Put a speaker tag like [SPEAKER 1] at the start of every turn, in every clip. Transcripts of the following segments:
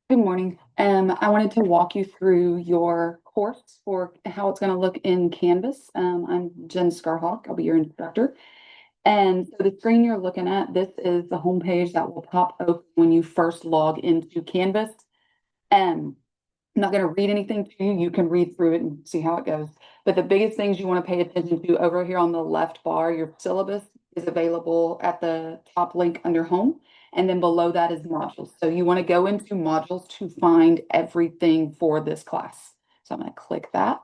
[SPEAKER 1] Good morning. I wanted to walk you through your course for how it's going to look in Canvas. I'm Jen Scarhawk. I'll be your instructor. And so the screen you're looking at, this is the homepage that will pop open when you first log into Canvas. And I'm not going to read anything to you. You can read through it and see how it goes. But the biggest things you want to pay attention to over here on the left bar, your syllabus is available at the top link under home. And then below that is modules. So you want to go into modules to find everything for this class. So I'm going to click that.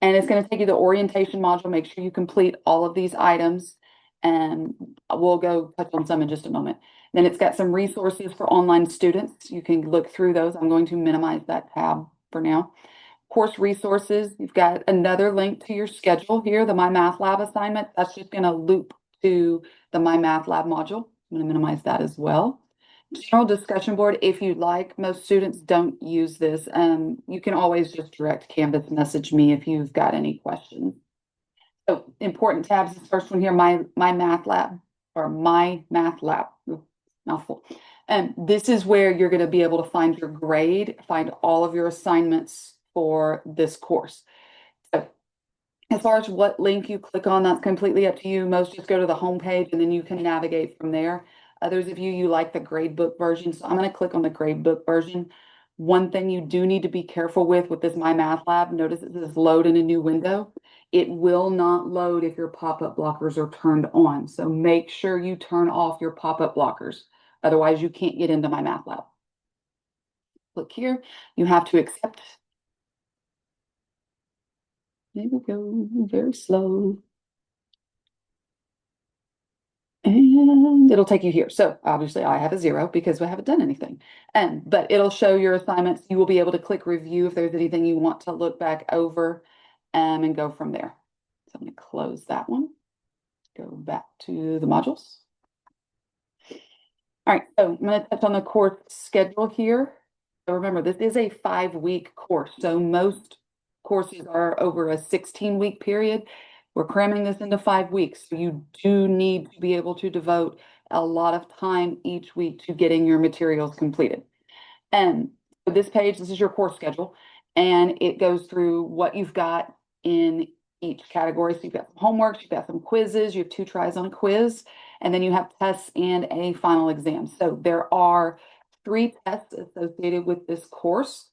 [SPEAKER 1] And it's going to take you to the orientation module. Make sure you complete all of these items. And we'll go touch on some in just a moment. Then it's got some resources for online students. You can look through those. I'm going to minimize that tab for now. Course resources, you've got another link to your schedule here, the My Math Lab assignment. That's just going to loop to the My Math Lab module. I'm going to minimize that as well. General discussion board, if you'd like. Most students don't use this. You can always just direct Canvas message me if you've got any questions. So important tabs, this first one here, my Math Lab or My Math Lab. Ooh, mouthful. And this is where you're going to be able to find your grade, find all of your assignments for this course. So as far as what link you click on, that's completely up to you. Most just go to the home page and then you can navigate from there. Others of you like the gradebook version. So I'm going to click on the gradebook version. One thing you do need to be careful with this My Math Lab, notice it says load in a new window. It will not load if your pop-up blockers are turned on. So make sure you turn off your pop-up blockers. Otherwise, you can't get into My Math Lab. Click here. You have to accept. There we go. Very slow. And it'll take you here. So obviously I have a 0 because we haven't done anything. But it'll show your assignments. You will be able to click review if there's anything you want to look back over and go from there. So I'm going to close that one. Go back to the modules. All right, so I'm going to touch on the course schedule here. So remember, this is a 5-week course. So most courses are over a 16-week period. We're cramming this into 5 weeks. So you do need to be able to devote a lot of time each week to getting your materials completed. And so this page, this is your course schedule, and it goes through what you've got in each category. So you've got some homework, you've got some quizzes, you have 2 tries on a quiz, and then you have tests and a final exam. So there are 3 tests associated with this course,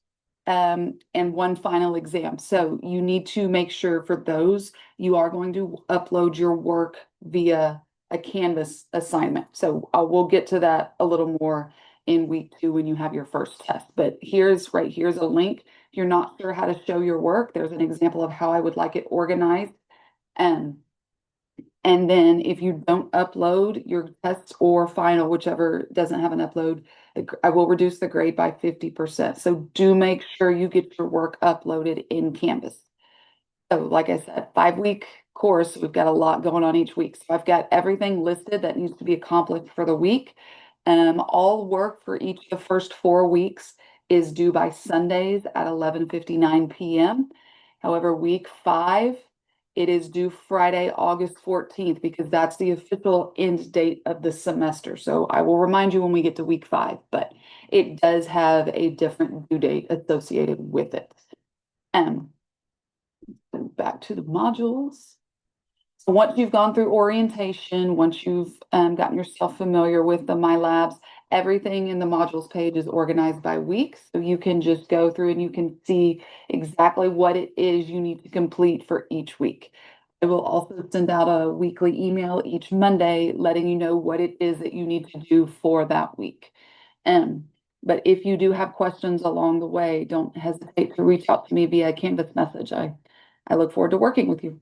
[SPEAKER 1] and 1 final exam. So you need to make sure for those you are going to upload your work via a Canvas assignment. So we'll get to that a little more in week 2 when you have your first test. But here's a link. If you're not sure how to show your work, there's an example of how I would like it organized. And then if you don't upload your test or final, whichever doesn't have an upload, I will reduce the grade by 50%. So do make sure you get your work uploaded in Canvas. So like I said, 5-week course, we've got a lot going on each week. So I've got everything listed that needs to be accomplished for the week. All work for each of the first 4 weeks is due by Sundays at 11:59 p.m. However, week 5, it is due Friday, August 14th, because that's the official end date of the semester. So I will remind you when we get to week 5, but it does have a different due date associated with it. Back to the modules. So once you've gone through orientation, once you've gotten yourself familiar with the My Labs, everything in the modules page is organized by weeks. So you can just go through and you can see exactly what it is you need to complete for each week. I will also send out a weekly email each Monday letting you know what it is that you need to do for that week. But if you do have questions along the way, don't hesitate to reach out to me via Canvas message. I look forward to working with you.